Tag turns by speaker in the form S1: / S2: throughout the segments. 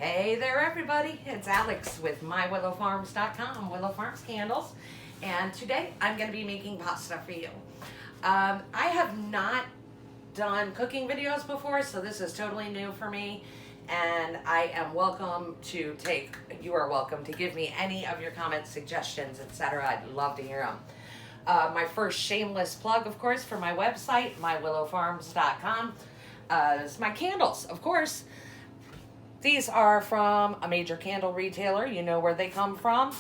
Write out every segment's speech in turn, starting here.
S1: Hey there everybody, it's Alex with mywillowfarms.com, Willow Farms Candles, and today I'm going to be making pasta for you. I have not done cooking videos before, so this is totally new for me, and you are welcome to give me any of your comments, suggestions, etc. I'd love to hear them. My first shameless plug, of course, for my website, mywillowfarms.com, is my candles, of course. These are from a major candle retailer. You know where they come from.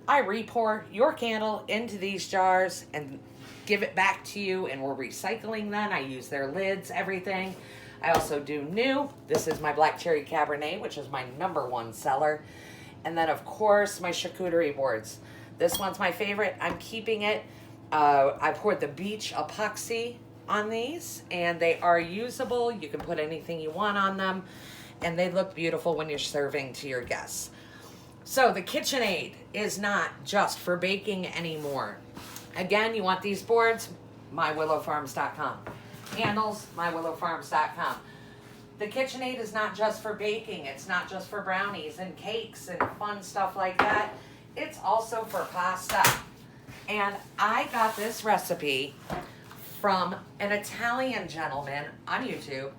S1: I re-pour your candle into these jars and give it back to you, and we're recycling them. I use their lids, everything. I also do new. This is my Black Cherry Cabernet, which is my #1 seller. And then, of course, my charcuterie boards. This one's my favorite. I'm keeping it. I poured the beach epoxy on these, and they are usable. You can put anything you want on them, and they look beautiful when you're serving to your guests. So the KitchenAid is not just for baking anymore. Again, you want these boards, mywillowfarms.com. Handles, mywillowfarms.com. The KitchenAid is not just for baking. It's not just for brownies and cakes and fun stuff like that. It's also for pasta. And I got this recipe from an Italian gentleman on YouTube,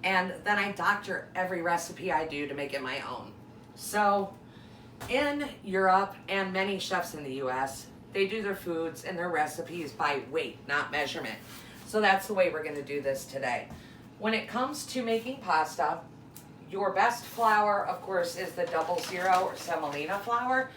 S1: and then I doctor every recipe I do to make it my own. So in Europe and many chefs in the US, they do their foods and their recipes by weight, not measurement. So that's the way we're gonna do this today. When it comes to making pasta, your best flour, of course, is the 00 or semolina flour.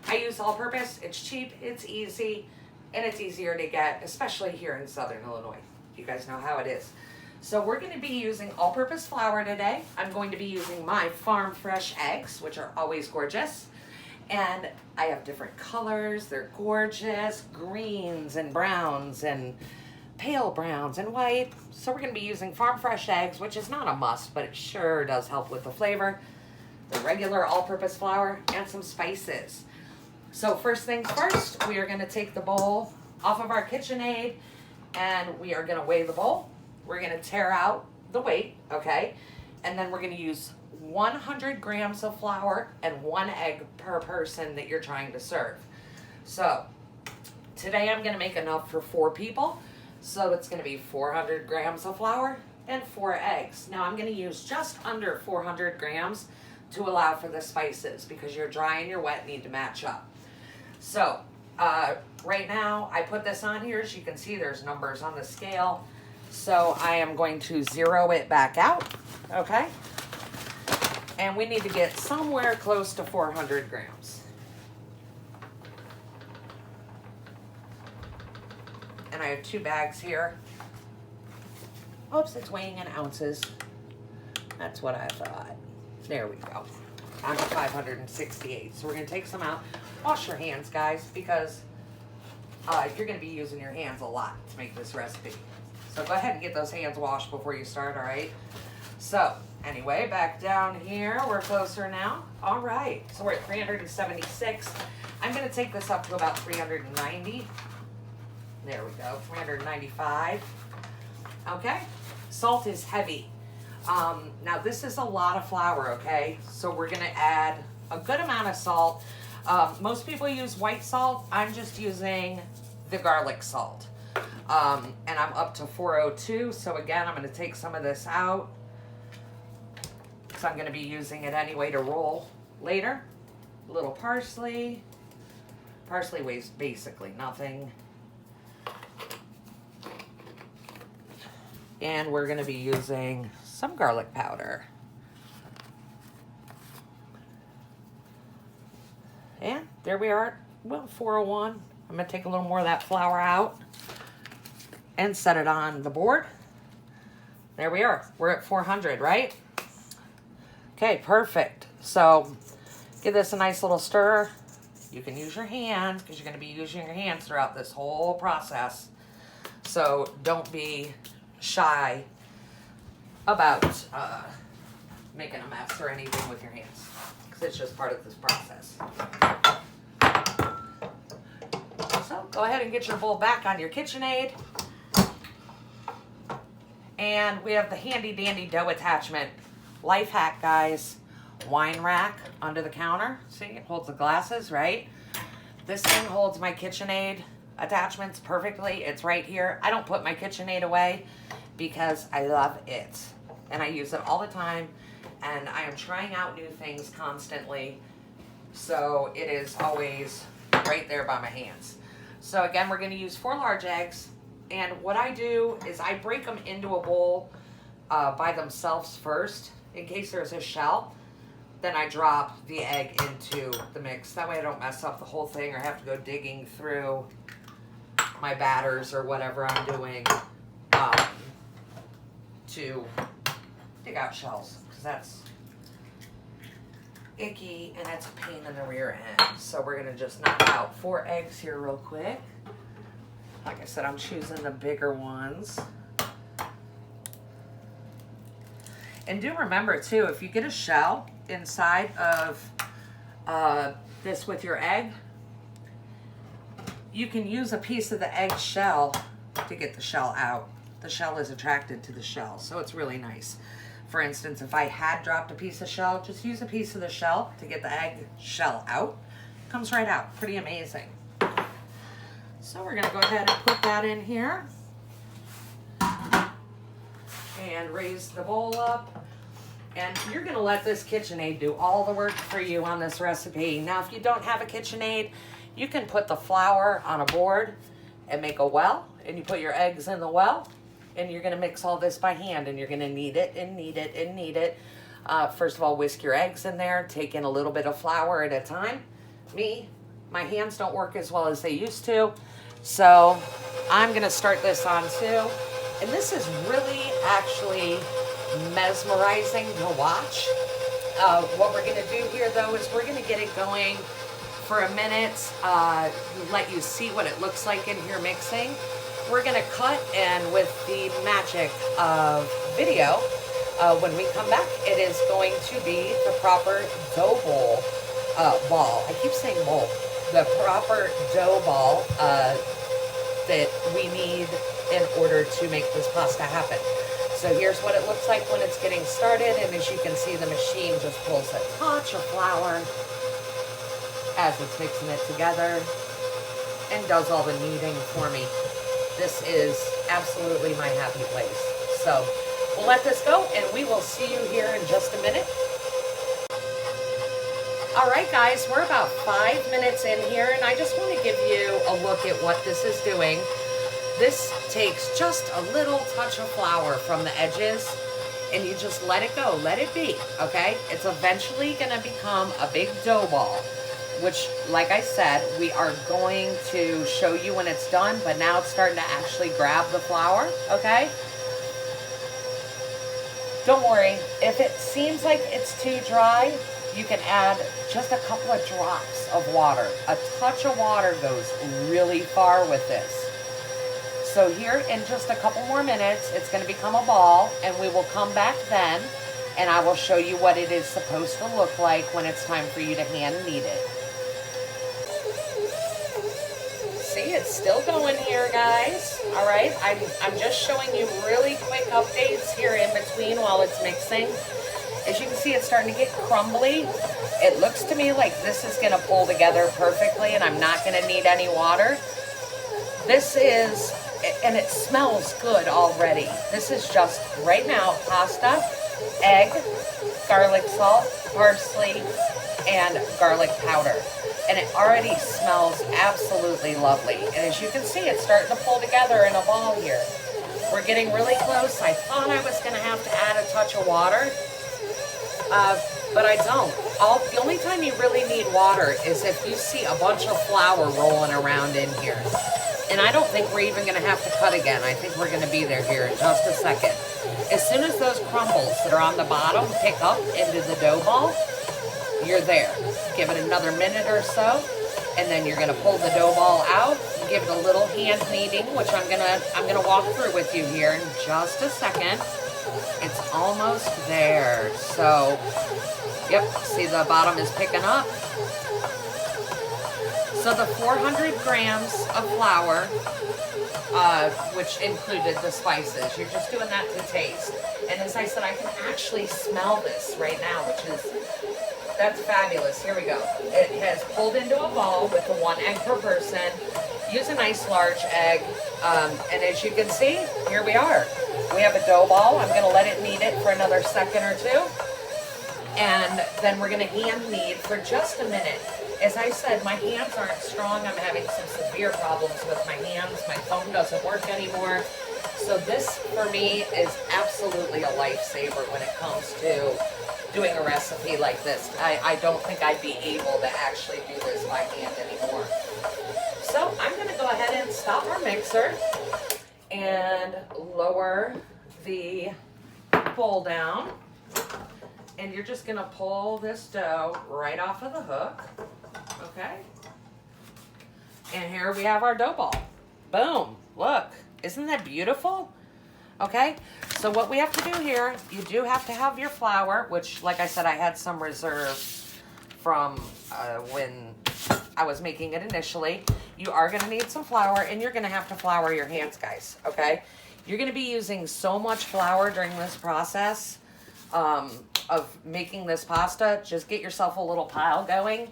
S1: I use all-purpose. It's cheap, it's easy, and it's easier to get, especially here in Southern Illinois. You guys know how it is. So we're going to be using all-purpose flour today. I'm going to be using my farm fresh eggs, which are always gorgeous. And I have different colors. They're gorgeous, greens and browns and pale browns and white. So we're going to be using farm fresh eggs, which is not a must, but it sure does help with the flavor. The regular all-purpose flour and some spices. So first things first, we are going to take the bowl off of our KitchenAid, and we are going to weigh the bowl. We're going to tear out the weight, okay? And then we're going to use 100 grams of flour and 1 egg per person that you're trying to serve. So today I'm going to make enough for 4 people. So it's going to be 400 grams of flour and 4 eggs. Now I'm going to use just under 400 grams to allow for the spices, because your dry and your wet need to match up. So right now I put this on here. As you can see, there's numbers on the scale. So I am going to zero it back out, okay? And we need to get somewhere close to 400 grams. And I have 2 bags here. Oops, it's weighing in ounces. That's what I thought. There we go. I'm at 568. So we're gonna take some out. Wash your hands, guys, because you're gonna be using your hands a lot to make this recipe. So go ahead and get those hands washed before you start, all right? So anyway, back down here, we're closer now. All right, so we're at 376. I'm gonna take this up to about 390. There we go, 395. Okay, salt is heavy. Now this is a lot of flour, okay? So we're gonna add a good amount of salt. Most people use white salt. I'm just using the garlic salt. And I'm up to 402, so again, I'm going to take some of this out, because I'm going to be using it anyway to roll later. A little parsley. Parsley weighs basically nothing. And we're going to be using some garlic powder. And there we are, well, 401. I'm going to take a little more of that flour out and set it on the board. There we are. We're at 400, right? Okay, perfect. So give this a nice little stir. You can use your hands, because you're going to be using your hands throughout this whole process. So don't be shy about making a mess or anything with your hands, because it's just part of this process. So go ahead and get your bowl back on your KitchenAid. And we have the handy dandy dough attachment. Life hack, guys. wine rack under the counter. See, it holds the glasses, right? This thing holds my KitchenAid attachments perfectly. It's right here. I don't put my KitchenAid away because I love it. And I use it all the time. And I am trying out new things constantly. So it is always right there by my hands. So again, we're going to use 4 large eggs. And what I do is I break them into a bowl by themselves first in case there's a shell. Then I drop the egg into the mix. That way I don't mess up the whole thing or have to go digging through my batters or whatever I'm doing to dig out shells, because that's icky and it's a pain in the rear end. So we're gonna just knock out 4 eggs here real quick. Like I said, I'm choosing the bigger ones. And do remember too, if you get a shell inside of this with your egg, you can use a piece of the egg shell to get the shell out. The shell is attracted to the shell, so it's really nice. For instance, if I had dropped a piece of shell, just use a piece of the shell to get the egg shell out. It comes right out, pretty amazing. So we're gonna go ahead and put that in here and raise the bowl up. And you're gonna let this KitchenAid do all the work for you on this recipe. Now, if you don't have a KitchenAid, you can put the flour on a board and make a well, and you put your eggs in the well, and you're gonna mix all this by hand, and you're gonna knead it and knead it and knead it. First of all, whisk your eggs in there, take in a little bit of flour at a time. My hands don't work as well as they used to, so I'm gonna start this on too. And this is really actually mesmerizing to watch. What we're gonna do here though is we're gonna get it going for a minute, let you see what it looks like in here mixing. We're gonna cut, and with the magic of video, when we come back, it is going to be the proper dough ball. I keep saying bowl. The proper dough ball that we need in order to make this pasta happen. So here's what it looks like when it's getting started, and as you can see, the machine just pulls a touch of flour as it's mixing it together and does all the kneading for me. This is absolutely my happy place. So we'll let this go, and we will see you here in just a minute. All right, guys, we're about 5 minutes in here, and I just want to give you a look at what this is doing. This takes just a little touch of flour from the edges, and you just let it go, let it be, okay? It's eventually gonna become a big dough ball, which, like I said, we are going to show you when it's done, but now it's starting to actually grab the flour, okay? Don't worry, if it seems like it's too dry, you can add just a couple of drops of water. A touch of water goes really far with this. So here in just a couple more minutes, it's going to become a ball, and we will come back then, and I will show you what it is supposed to look like when it's time for you to hand knead it. See, it's still going here, guys. All right, I'm just showing you really quick updates here in between while it's mixing. As you can see, it's starting to get crumbly. It looks to me like this is going to pull together perfectly, and I'm not going to need any water. This is, and it smells good already. This is just, right now, pasta, egg, garlic salt, parsley, and garlic powder. And it already smells absolutely lovely. And as you can see, it's starting to pull together in a ball here. We're getting really close. I thought I was going to have to add a touch of water, but I don't. The only time you really need water is if you see a bunch of flour rolling around in here. And I don't think we're even going to have to cut again. I think we're going to be there here in just a second. As soon as those crumbles that are on the bottom pick up into the dough ball, you're there. Give it another minute or so, and then you're gonna pull the dough ball out, give it a little hand kneading, which I'm gonna walk through with you here in just a second. It's almost there. So, yep, see the bottom is picking up. So the 400 grams of flour, which included the spices, you're just doing that to taste. And as I said, I can actually smell this right now, that's fabulous. Here we go. It has pulled into a ball with the 1 egg per person. Use a nice large egg. And as you can see, here we are. We have a dough ball. I'm going to let it knead it for another second or two. And then we're going to hand knead for just a minute. As I said, my hands aren't strong. I'm having some severe problems with my hands. My phone doesn't work anymore. So this, for me, is absolutely a lifesaver when it comes to doing a recipe like this. I don't think I'd be able to actually do this by hand anymore. So I'm going to go ahead and stop our mixer and lower the bowl down. And you're just going to pull this dough right off of the hook. Okay? And here we have our dough ball. Boom. Look. Isn't that beautiful? Okay? So what we have to do here, you do have to have your flour, which, like I said, I had some reserve from when I was making it initially. You are going to need some flour, and you're going to have to flour your hands, guys. Okay? You're going to be using so much flour during this process of making this pasta. Just get yourself a little pile going.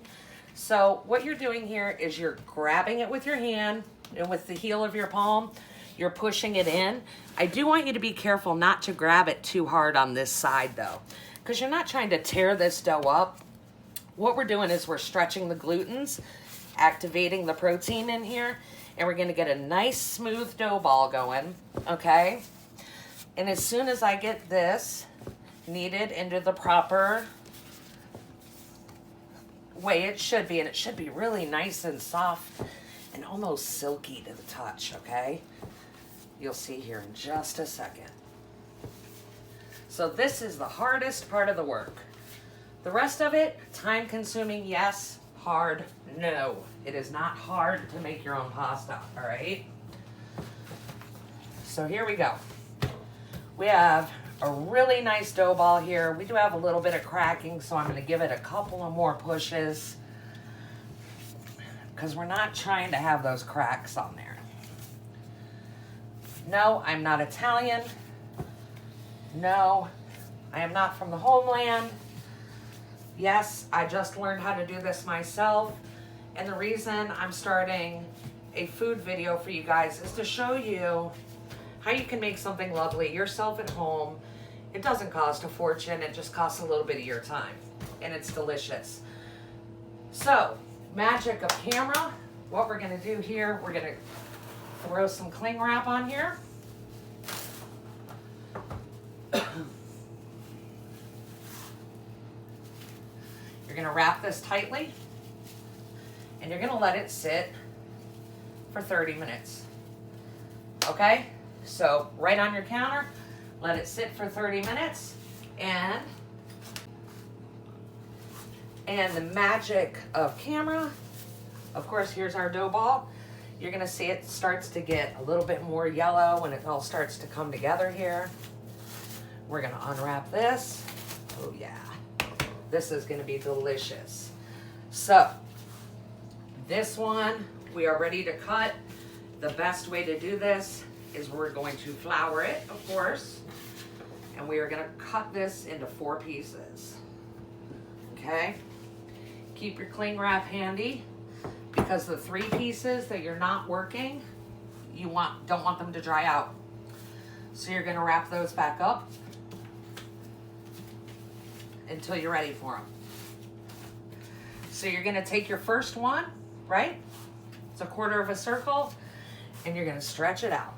S1: So what you're doing here is you're grabbing it with your hand and with the heel of your palm. You're pushing it in. I do want you to be careful not to grab it too hard on this side though, because you're not trying to tear this dough up. What we're doing is we're stretching the glutens, activating the protein in here, and we're gonna get a nice smooth dough ball going, okay? And as soon as I get this kneaded into the proper way it should be, and it should be really nice and soft and almost silky to the touch, okay? You'll see here in just a second. So this is the hardest part of the work. The rest of it, time consuming, yes. Hard, no. It is not hard to make your own pasta, all right? So here we go. We have a really nice dough ball here. We do have a little bit of cracking, so I'm gonna give it a couple of more pushes because we're not trying to have those cracks on there. No, I'm not Italian. No, I am not from the homeland. Yes, I just learned how to do this myself. And the reason I'm starting a food video for you guys is to show you how you can make something lovely yourself at home. It doesn't cost a fortune. It just costs a little bit of your time. And it's delicious. So, magic of camera. What we're going to do here, we're going to throw some cling wrap on here. You're going to wrap this tightly, and you're going to let it sit for 30 minutes. Okay? So right on your counter, let it sit for 30 minutes, and the magic of camera, of course, here's our dough ball. You're gonna see it starts to get a little bit more yellow when it all starts to come together here. We're gonna unwrap this. Oh yeah, this is gonna be delicious. So, this one, we are ready to cut. The best way to do this is we're going to flour it, of course, and we are gonna cut this into 4 pieces, okay? Keep your cling wrap handy, because the 3 pieces that you're not working, you don't want them to dry out. So you're gonna wrap those back up until you're ready for them. So you're gonna take your first one, right? It's a 1/4 of a circle, and you're gonna stretch it out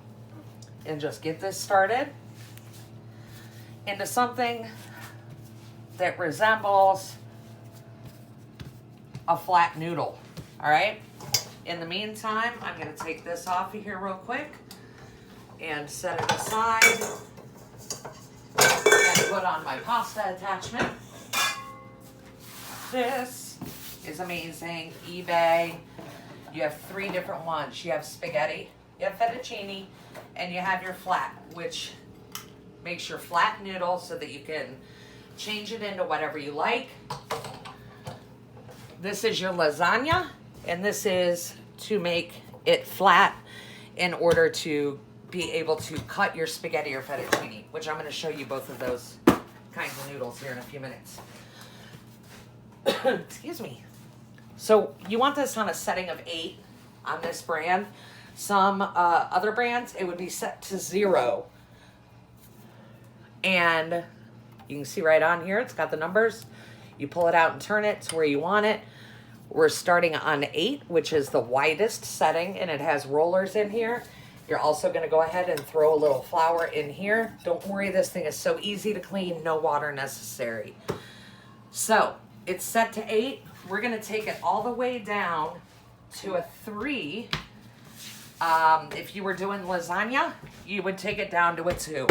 S1: and just get this started into something that resembles a flat noodle. All right, in the meantime, I'm gonna take this off of here real quick and set it aside and put on my pasta attachment. This is amazing, eBay. You have 3 different ones. You have spaghetti, you have fettuccine, and you have your flat, which makes your flat noodle so that you can change it into whatever you like. This is your lasagna. And this is to make it flat in order to be able to cut your spaghetti or fettuccine, which I'm going to show you both of those kinds of noodles here in a few minutes. Excuse me. So you want this on a setting of 8 on this brand. Some other brands, it would be set to 0. And you can see right on here, it's got the numbers. You pull it out and turn it to where you want it. We're starting on 8, which is the widest setting, and it has rollers in here. You're also going to go ahead and throw a little flour in here. Don't worry, this thing is so easy to clean, no water necessary. So it's set to 8. We're going to take it all the way down to a 3. If you were doing lasagna, you would take it down to a 2.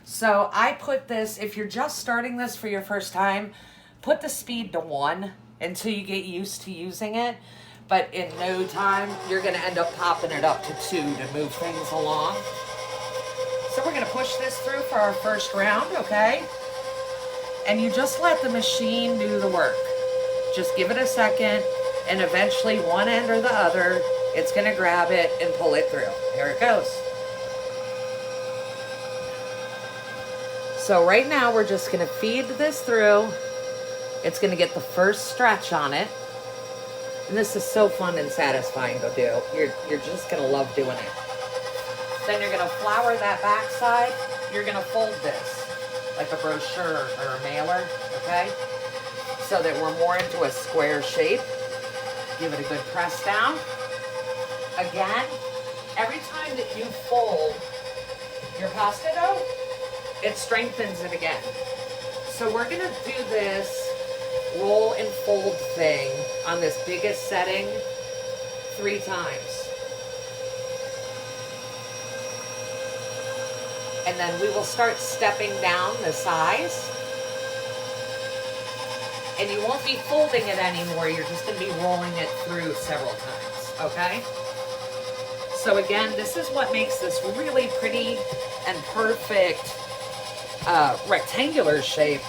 S1: So I put this, if you're just starting this for your first time, put the speed to 1 until you get used to using it. But in no time, you're gonna end up popping it up to 2 to move things along. So we're gonna push this through for our first round, okay? And you just let the machine do the work. Just give it a second, and eventually one end or the other, it's gonna grab it and pull it through. Here it goes. So right now we're just gonna feed this through. It's gonna get the first stretch on it. And this is so fun and satisfying to do. You're just gonna love doing it. Then you're gonna flour that back side. You're gonna fold this like a brochure or a mailer, okay? So that we're more into a square shape. Give it a good press down. Again, every time that you fold your pasta dough, it strengthens it again. So we're gonna do this roll and fold thing on this biggest setting 3 times. And then we will start stepping down the size. And you won't be folding it anymore, you're just gonna be rolling it through several times, okay? So again, this is what makes this really pretty and perfect rectangular shape,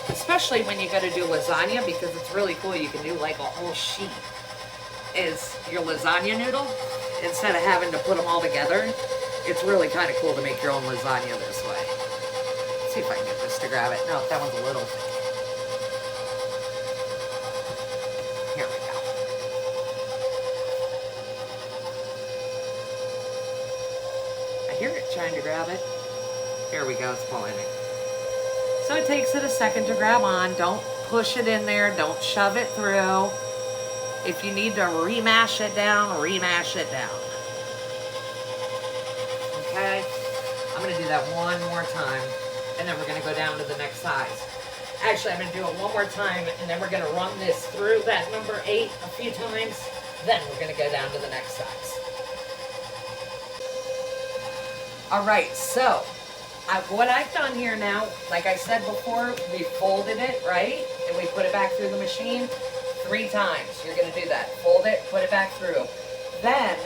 S1: especially when you go to do lasagna, because it's really cool. You can do like a whole sheet is your lasagna noodle instead of having to put them all together. It's really kind of cool to make your own lasagna this way. Let's see if I can get this to grab it. No, that one's a little thick. Here we go. I hear it trying to grab it. Here we go, it's pulling it. So it takes it a second to grab on. Don't push it in there. Don't shove it through. If you need to remash it down, remash it down. Okay? I'm going to do that one more time, and then we're going to go down to the next size. Actually, I'm going to do it one more time, and then we're going to run this through that number 8 a few times. Then we're going to go down to the next size. All right, so what I've done here now, like I said before, we folded it, right? And we put it back through the machine 3 times. You're going to do that. Fold it, put it back through. Then,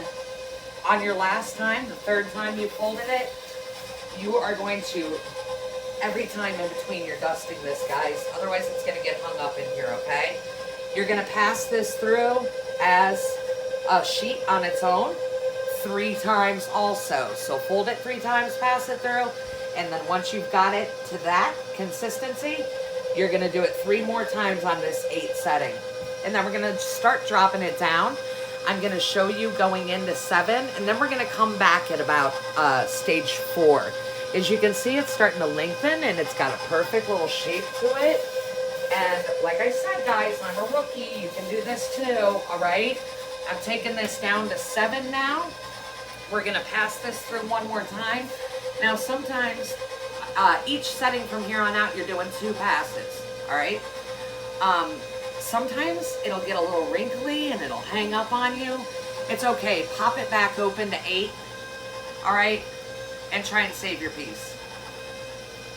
S1: on your last time, the 3rd time you folded it, you are going to, every time in between, you're dusting this, guys. Otherwise, it's going to get hung up in here, okay? You're going to pass this through as a sheet on its own 3 times also. So fold it 3 times, pass it through. And then once you've got it to that consistency, you're gonna do it 3 more times on this 8 setting. And then we're gonna start dropping it down. I'm gonna show you going into 7, and then we're gonna come back at about stage 4. As you can see, it's starting to lengthen, and it's got a perfect little shape to it. And like I said, guys, I'm a rookie. You can do this too, all right? I'm taking this down to 7 now. We're gonna pass this through 1 more time. Now, sometimes each setting from here on out, you're doing 2 passes, all right? Sometimes it'll get a little wrinkly and it'll hang up on you. It's okay. Pop it back open to 8, all right? And try and save your piece.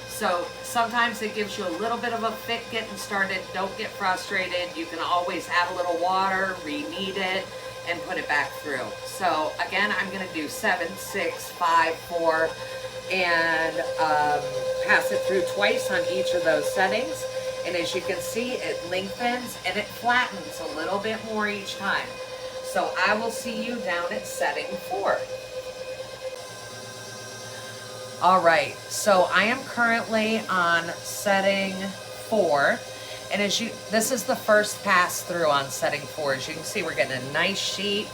S1: So sometimes it gives you a little bit of a fit getting started. Don't get frustrated. You can always add a little water, re-knead it, and put it back through. So again, I'm gonna do 7, 6, 5, 4, and pass it through twice on each of those settings. And as you can see, it lengthens and it flattens a little bit more each time. So I will see you down at setting 4. All right, so I am currently on setting 4. And this is the first pass through on setting 4. As you can see, we're getting a nice sheet.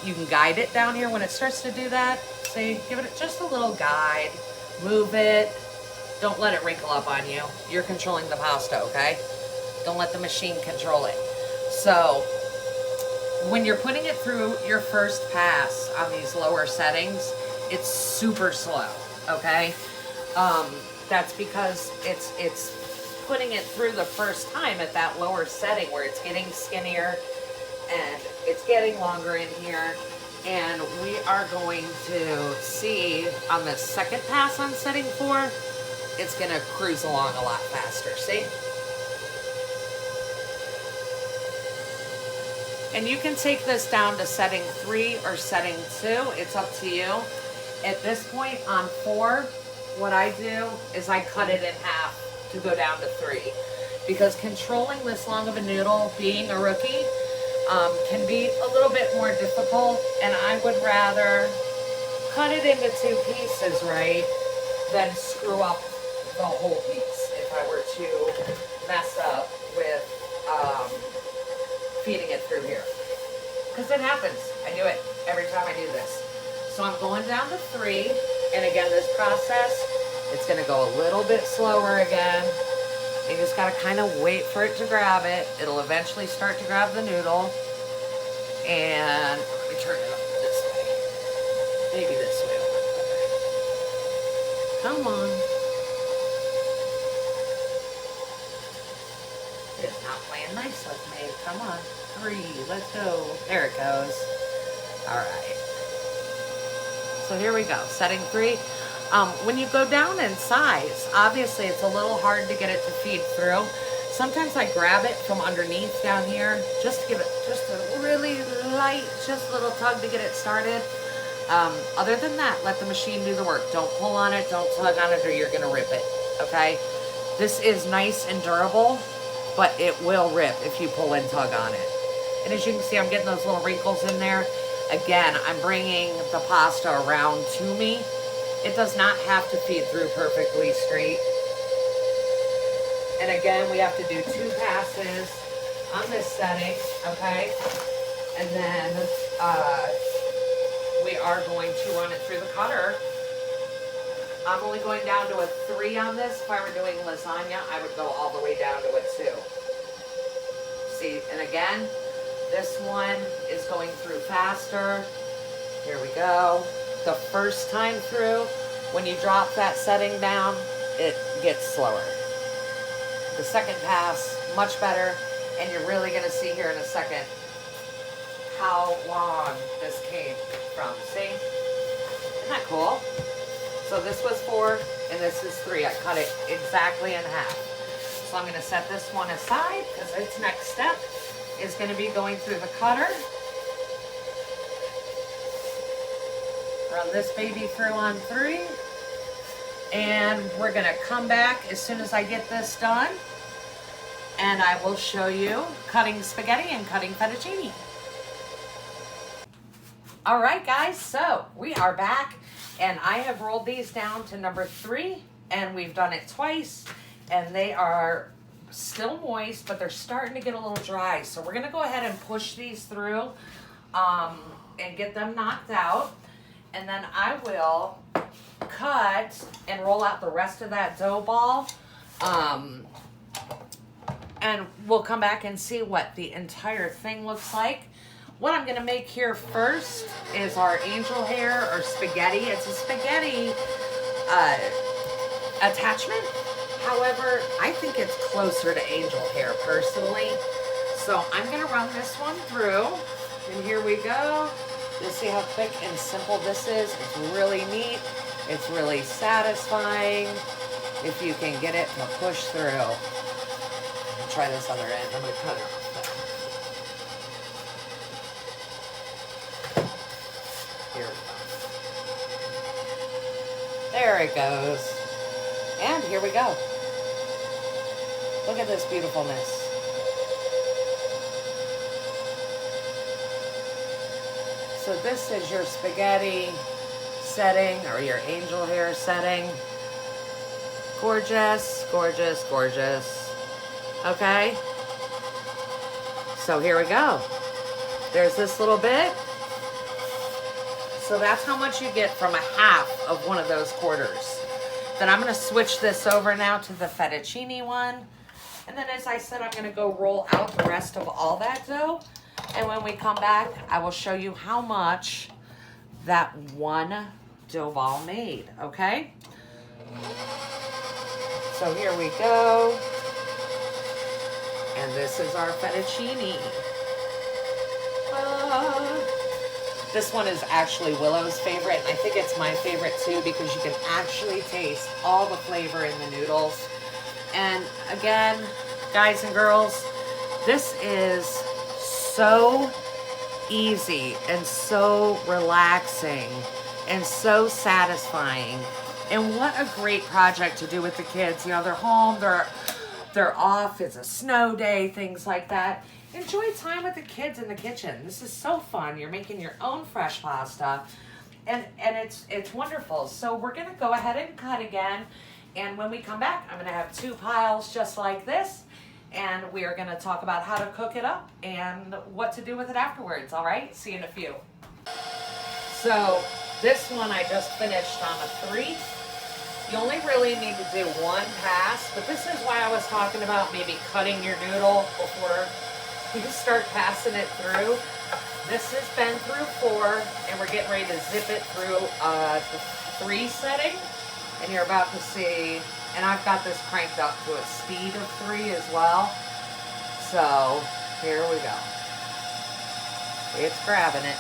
S1: You can guide it down here when it starts to do that. See, give it just a little guide. Move it. Don't let it wrinkle up on you. You're controlling the pasta, okay? Don't let the machine control it. So, when you're putting it through your first pass on these lower settings, it's super slow, okay? That's because it's putting it through the first time at that lower setting where it's getting skinnier and it's getting longer in here. And we are going to see on the second pass on setting 4, it's gonna cruise along a lot faster, see? And you can take this down to setting 3 or setting 2, it's up to you. At this point on 4, what I do is I cut it in half to go down to 3, because controlling this long of a noodle, being a rookie, can be a little bit more difficult, and I would rather cut it into 2 pieces, right, than screw up the whole piece if I were to mess up with feeding it through here. Because it happens. I do it every time I do this. So I'm going down to 3, and again, this process, it's going to go a little bit slower again. You just got to kind of wait for it to grab it. It'll eventually start to grab the noodle. And let me turn it up this way. Maybe this way will work better. Come on. It's not playing nice with me. Come on. 3. Let's go. There it goes. All right. So here we go. Setting 3. When you go down in size, obviously it's a little hard to get it to feed through. Sometimes I grab it from underneath down here just to give it just a really light, just a little tug to get it started. Other than that, let the machine do the work. Don't pull on it, don't tug on it, or you're gonna rip it, okay? This is nice and durable, but it will rip if you pull and tug on it. And as you can see, I'm getting those little wrinkles in there. Again, I'm bringing the pasta around to me. It does not have to feed through perfectly straight. And again, we have to do 2 passes on this setting, okay? And then we are going to run it through the cutter. I'm only going down to a 3 on this. If I were doing lasagna, I would go all the way down to a 2. See, and again, this one is going through faster. Here we go. The first time through, when you drop that setting down, it gets slower. The second pass, much better, and you're really gonna see here in a second how long this came from. See? Isn't that cool? So this was 4, and this is 3. I cut it exactly in half. So I'm gonna set this one aside, because its next step is gonna be going through the cutter. Run this baby through on 3, and we're gonna come back as soon as I get this done, and I will show you cutting spaghetti and cutting fettuccine. All right, guys, so we are back, and I have rolled these down to number 3, and we've done it twice, and they are still moist, but they're starting to get a little dry. So we're gonna go ahead and push these through and get them knocked out. And then I will cut and roll out the rest of that dough ball. And we'll come back and see what the entire thing looks like. What I'm gonna make here first is our angel hair or spaghetti. It's a spaghetti attachment. However, I think it's closer to angel hair personally. So I'm gonna run this one through. And here we go. You'll see how quick and simple this is. It's really neat. It's really satisfying if you can get it to push through. I'll try this other end. I'm going to cut it off there. Here we go. There it goes. And here we go. Look at this beautifulness. So this is your spaghetti setting or your angel hair setting. Gorgeous, gorgeous, gorgeous. Okay. So here we go. There's this little bit. So that's how much you get from a half of one of those quarters. Then I'm going to switch this over now to the fettuccine one. And then as I said, I'm going to go roll out the rest of all that dough. And when we come back, I will show you how much that one dough ball made, okay? So here we go. And this is our fettuccine. This one is actually Willow's favorite, and I think it's my favorite too because you can actually taste all the flavor in the noodles. And again, guys and girls, this is so easy and so relaxing and so satisfying. And what a great project to do with the kids. You know, they're home, they're off, it's a snow day, things like that. Enjoy time with the kids in the kitchen. This is so fun. You're making your own fresh pasta, and it's wonderful. So we're gonna go ahead and cut again, and when we come back, I'm gonna have 2 piles just like this, and we are gonna talk about how to cook it up and what to do with it afterwards. All right, see you in a few. So this one I just finished on a 3. You only really need to do 1 pass, but this is why I was talking about maybe cutting your noodle before you start passing it through. This has been through 4, and we're getting ready to zip it through the 3 setting. And you're about to see, and I've got this cranked up to a speed of 3 as well. So here we go. It's grabbing it.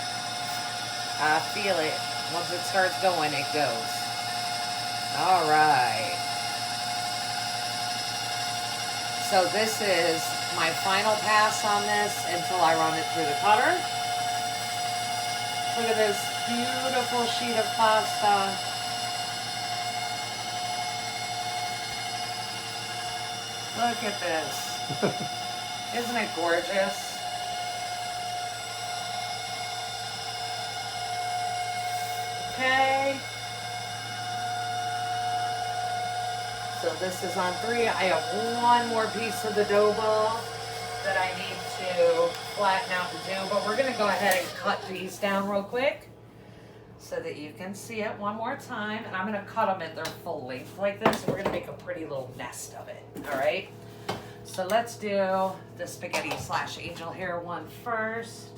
S1: I feel it. Once it starts going, it goes. All right. So this is my final pass on this until I run it through the cutter. Look at this beautiful sheet of pasta. Look at this. Isn't it gorgeous? Okay. So this is on 3. I have 1 more piece of the dough ball that I need to flatten out the dough, but we're gonna go ahead and cut these down real quick so that you can see it one more time. And I'm gonna cut them at their full length like this, and we're gonna make a pretty little nest of it, all right? So let's do the spaghetti / angel hair one first.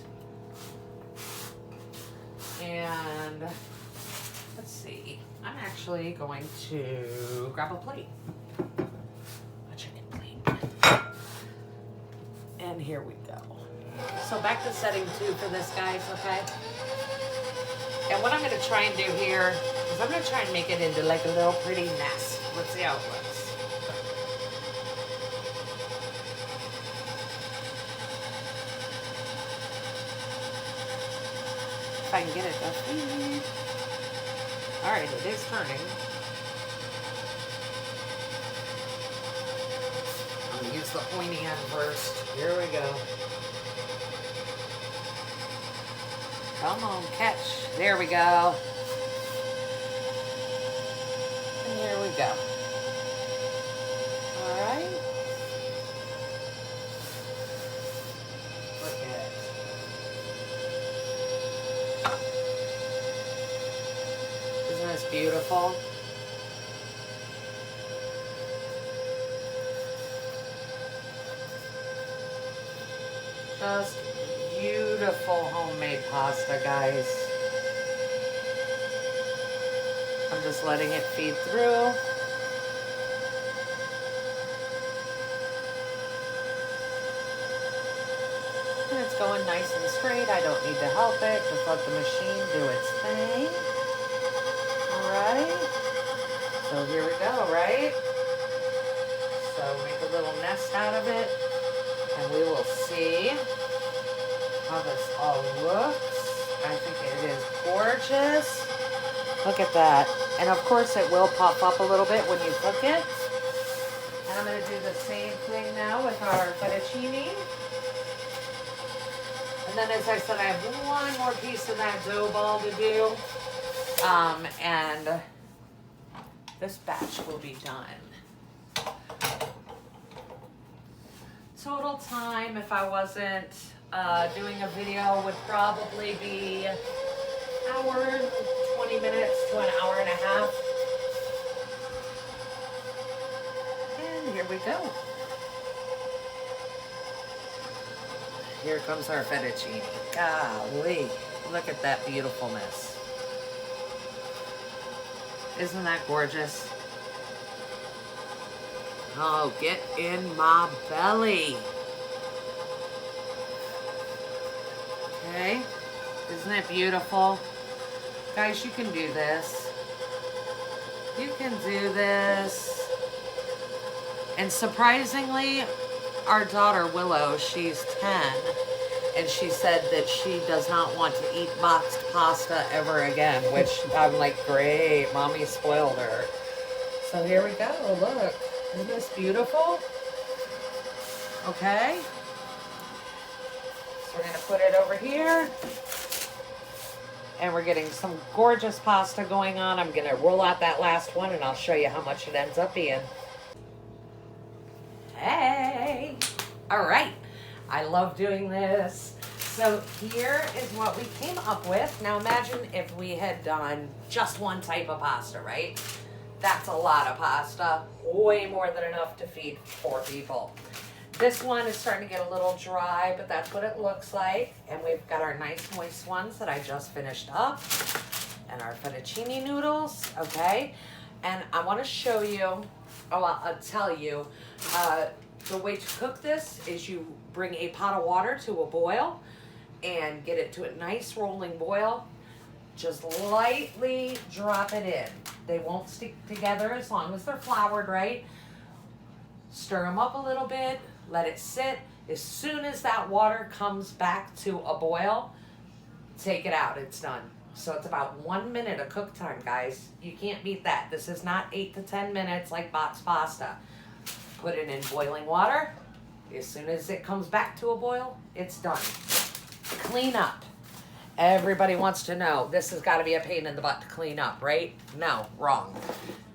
S1: And let's see. I'm actually going to grab a plate. A chicken plate. And here we go. So back to setting 2 for this, guys, okay? And what I'm going to try and do here is I'm going to try and make it into like a little pretty nest. Let's see how it looks. If I can get it to all right, it is turning. I'm going to use the pointy end first. Here we go. Come on, catch. There we go. And here we go. All right. Look at it. Isn't this beautiful? Just beautiful homemade pasta, guys. I'm just letting it feed through. And it's going nice and straight. I don't need to help it. Just let the machine do its thing. Alright. So here we go, right? So make a little nest out of it. And we will see how this all looks. I think it is gorgeous. Look at that. And of course it will pop up a little bit when you cook it. And I'm going to do the same thing now with our fettuccine. And then as I said, I have one more piece of that dough ball to do. And this batch will be done. Total time, if I wasn't doing a video, would probably be an hour, 20 minutes to an hour and a half. And here we go. Here comes our fettuccine. Golly, look at that beautifulness. Isn't that gorgeous? Oh, get in my belly. Okay, isn't it beautiful? Guys, you can do this. You can do this. And surprisingly, our daughter Willow, she's 10, and she said that she does not want to eat boxed pasta ever again, which I'm like, great, mommy spoiled her. So here we go, look. Isn't this beautiful? Okay. So we're gonna put it over here. And we're getting some gorgeous pasta going on. I'm gonna roll out that last one and I'll show you how much it ends up being. Hey, all right. I love doing this. So here is what we came up with. Now imagine if we had done just one type of pasta, right? That's a lot of pasta, way more than enough to feed 4 people. This one is starting to get a little dry, but that's what it looks like. And we've got our nice moist ones that I just finished up, and our fettuccine noodles, okay? And I wanna show you, I'll tell you, the way to cook this is you bring a pot of water to a boil and get it to a nice rolling boil. Just lightly drop it in. They won't stick together as long as they're floured right. Stir them up a little bit, let it sit. As soon as that water comes back to a boil, take it out, it's done. So it's about 1 minute of cook time, guys. You can't beat that. This is not 8 to 10 minutes like boxed pasta. Put it in boiling water. As soon as it comes back to a boil, it's done. Clean up. Everybody wants to know, this has got to be a pain in the butt to clean up, right? No, wrong.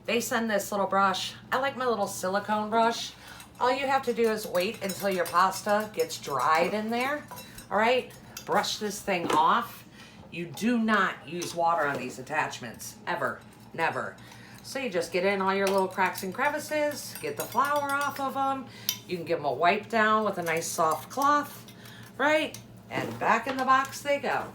S1: They send this little brush. I like my little silicone brush. All you have to do is wait until your pasta gets dried in there, all right? Brush this thing off. You do not use water on these attachments, ever, never. So you just get in all your little cracks and crevices, get the flour off of them. You can give them a wipe down with a nice soft cloth, right? And back in the box they go.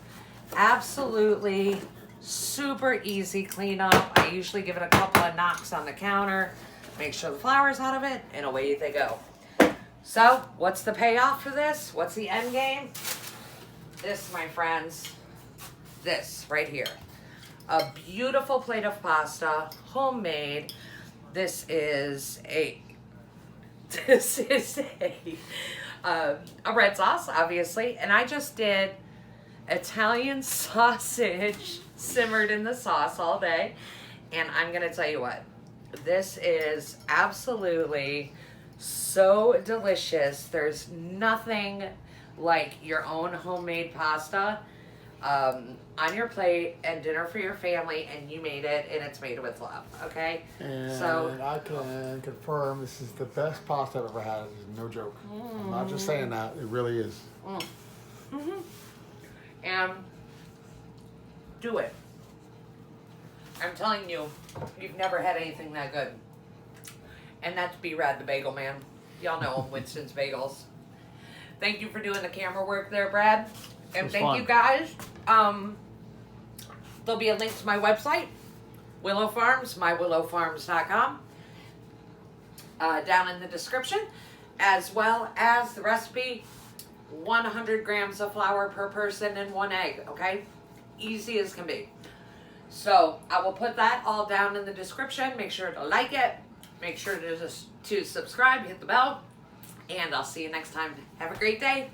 S1: Absolutely super easy cleanup. I usually give it a couple of knocks on the counter, make sure the flour's out of it, and away they go. So what's the payoff for this? What's the end game? This, my friends, this right here. A beautiful plate of pasta, homemade. This is a red sauce, obviously, and I just did Italian sausage simmered in the sauce all day. And I'm gonna tell you what, this is absolutely so delicious. There's nothing like your own homemade pasta on your plate and dinner for your family, and you made it, and it's made with love, okay?
S2: And
S1: so
S2: I can confirm this is the best pasta I've ever had. It's no joke. I'm not just saying that. It really is.
S1: And do it. I'm telling you, you've never had anything that good. And that's B-Rad, the bagel man. Y'all know him, Winston's Bagels. Thank you for doing the camera work there, Brad. And thank you guys. There'll be a link to my website, Willow Farms, mywillowfarms.com, down in the description, as well as the recipe, 100 grams of flour per person and 1 egg, okay? Easy as can be. So I will put that all down in the description. Make sure to like it. Make sure to subscribe, hit the bell, and I'll see you next time. Have a great day.